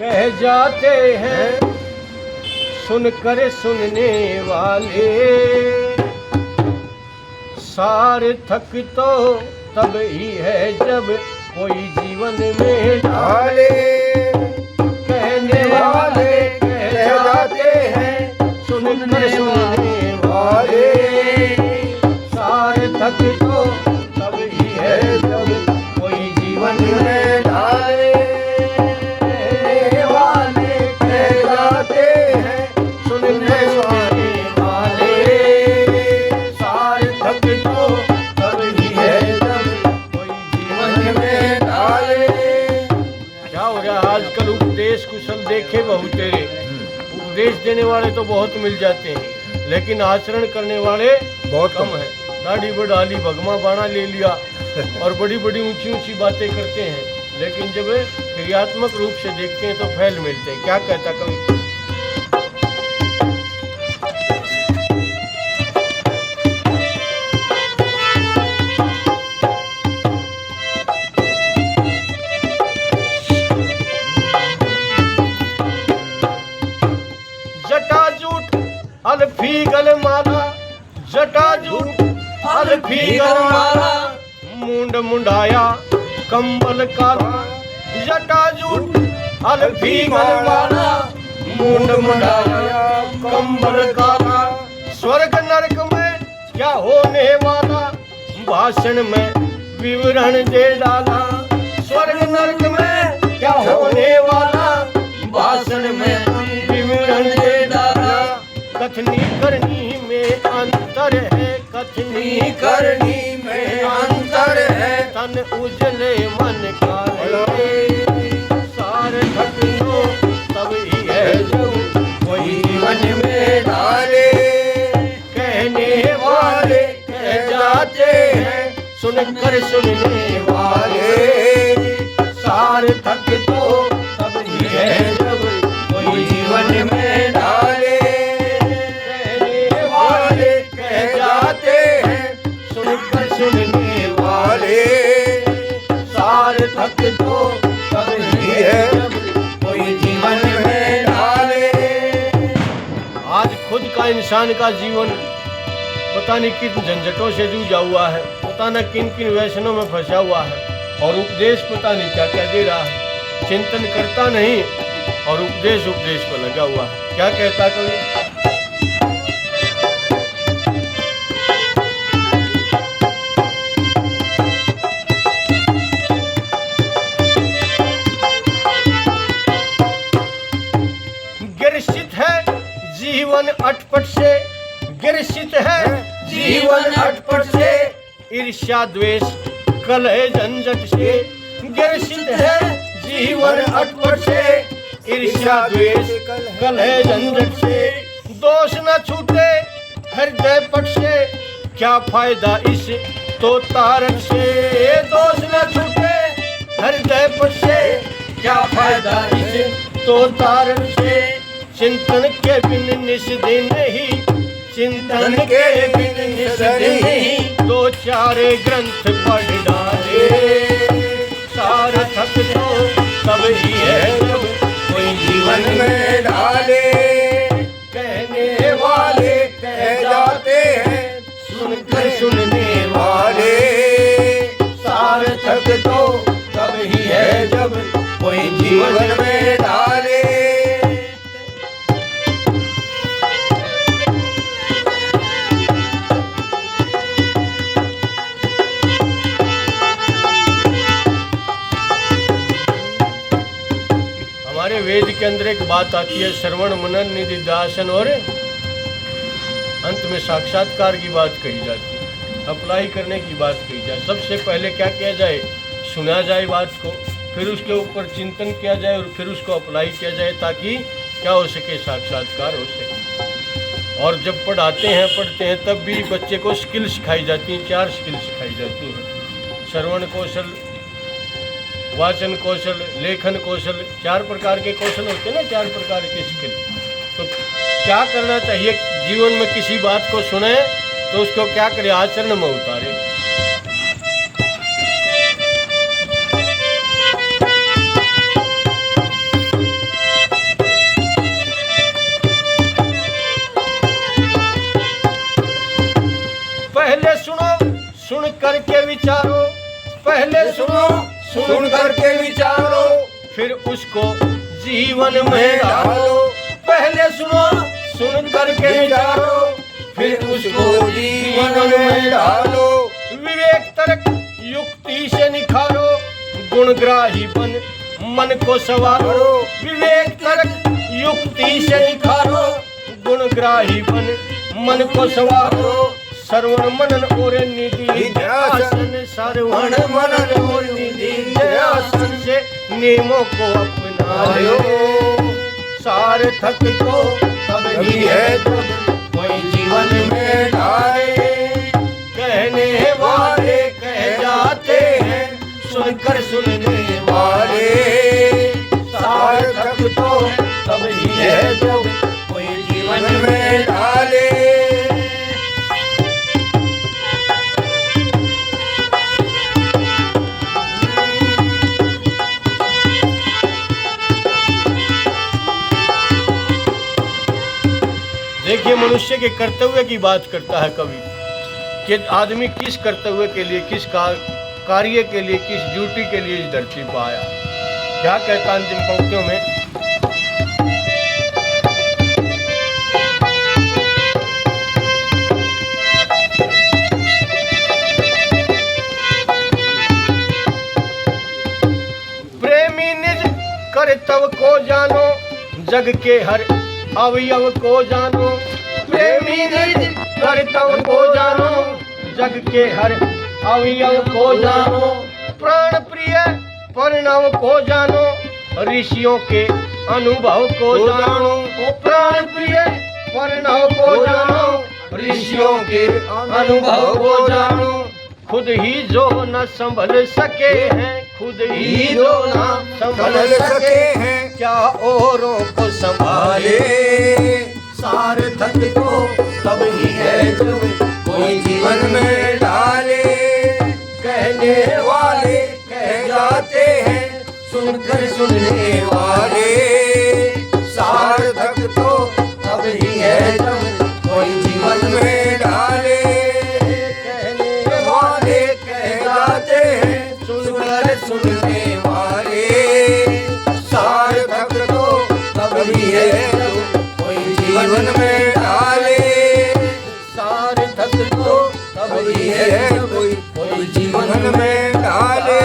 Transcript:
कह जाते हैं सुनकर सुनने वाले, सार्थक तो तब ही है जब कोई जीवन में ढाले। कहने वाले कह जाते हैं सुनकर सुनने वाले, सार्थक तो तब ही है जब कोई जीवन में ढाले। कहने वाले कह जाते हैं सुनकर सुनने वाले, सार्थक तो तब ही है जब कोई जीवन में ढाले। क्या हो रहा है आजकल? उपदेश कुशल देखे बहुत तेरे, उपदेश देने वाले तो बहुत मिल जाते हैं, लेकिन आचरण करने वाले बहुत कम है। दाढ़ी बढ़ा ली, भगमा बाणा ले लिया और बड़ी बड़ी ऊंची ऊंची बातें करते हैं, लेकिन जब क्रियात्मक रूप से देखते हैं तो फैल मिलते हैं। क्या कहता कवि? जटाजूट अल्फी गलमाला, जटाजूट अल्फी गलमाला, मुंड मुंडाया कंबल काला। जटाजूट अल्फी गलमाला, मुंड मुंडाया कंबल काला। स्वर्ग नरक में क्या होने वाला, भाषण में विवरण दे डाला। स्वर्ग नरक में क्या होने वाला, भाषण में विवरण दे डाला। कथनी करनी में अंतर है, कथनी करनी में अंतर है, तन उजले मन काले। सार्थक तो तब ही है जब कोई जीवन में ढाले। कहने वाले कह जाते हैं सुनकर सुनने वाले, सार्थक तो तब ही है जब कोई जीवन में ढाले। कहने वाले कह जाते हैं सुनकर सुनने वाले, सार्थक तो तब ही है जब कोई जीवन में ढाले। आज खुद का इंसान का जीवन पता नहीं किन झंझटों से जूझा हुआ है, पता न किन किन व्यसनों में फंसा हुआ है, और उपदेश पता नहीं क्या क्या दे रहा है। चिंतन करता नहीं और उपदेश पर लगा हुआ है। क्या कहता कवि? ग्रसित है जीवन अटपट से, ग्रसित है जीवन अटपट से, ईर्ष्या द्वेष कलह झंझट से। ग्रसित है जीवन अटपट से, ईर्ष्या द्वेष कलह झंझट से। दोष न छूटे हृदय पट से, क्या फायदा इस तो तारण से। दोष न छूटे हृदय पट से, क्या फायदा इस तो तारण से। चिंतन के बिन निस दिन ही, चिंतन के बिन निस दिन ही, दो चार ग्रंथ पढ़ डाले। सार्थक तो तब ही है जब कोई जीवन में ढाले। कहने वाले कह जाते हैं सुनकर सुनने वाले, सार्थक तो तब ही है जब कोई जीवन में ढाले। हमारे वेद के अंदर एक बात आती है, श्रवण मनन निधिध्यासन और अंत में साक्षात्कार की बात कही जाती है, अप्लाई करने की बात कही जाए। सबसे पहले क्या किया जाए? सुना जाए बात को, फिर उसके ऊपर चिंतन किया जाए और फिर उसको अप्लाई किया जाए, ताकि क्या हो सके? साक्षात्कार हो सके। और जब पढ़ते हैं तब भी बच्चे को स्किल सिखाई जाती हैं, 4 स्किल सिखाई जाती हैं। श्रवण कौशल, वाचन कौशल, लेखन कौशल, 4 प्रकार के कौशल होते हैं ना, 4 प्रकार के स्किल। तो क्या करना चाहिए? जीवन में किसी बात को सुने तो उसको क्या करे? आचरण में उतारे। करके विचारो, पहले सुनो, सुन करके विचारो, फिर उसको जीवन में डालो। पहले सुनो, सुन करके विचारो, फिर उसको जीवन में डालो। विवेक तर्क युक्ति से निखारो, गुणग्राही बन मन को सवारो। विवेक तर्क युक्ति से निखारो, गुणग्राही बन मन को सवारो। श्रवण मनन और निधि ध्यान, श्रवण मनन और निधि ध्यान से नियमों को अपना लो। सार्थक तो तभी है जब कोई जीवन में डाले। कहने वाले कह जाते हैं, सुनकर सुनने वाले। सार्थक तो तभी है जब कोई जीवन में डाले। देखिए, मनुष्य के कर्तव्य की बात करता है कवि कि आदमी किस कर्तव्य के लिए, किस कार्य के लिए, किस ड्यूटी के लिए इस धरती पर आया। क्या कहता अंतिम पंक्तियों में, प्रेमी निज कर्तव्य को जानो, जग के हर अवयव को जानो। प्रेमी निज कर्तव्य को जानो, जग के हर अवयव को जानो। प्राण प्रिय परिणाम को जानो, ऋषियों के अनुभव को जानो। प्राण प्रिय परिणाम को जानो, ऋषियों के अनुभव को जानो। खुद ही जो न संभल सके हैं, खुद ही जो न संभल सके हैं, क्या औरों को संभाले। सार्थक तो तभी है जब कोई जीवन में डाले। कहने वाले कह जाते हैं, सुनकर सुनने वाले। सार्थक तो तभी है जब कोई जीवन में डाले। कहने वाले कह जाते हैं, सुनकर सुनने वाले। सार्थक तो तभी है जब कोई जीवन में डाले। सार्थक तो तभी है कोई जीवन में डाले।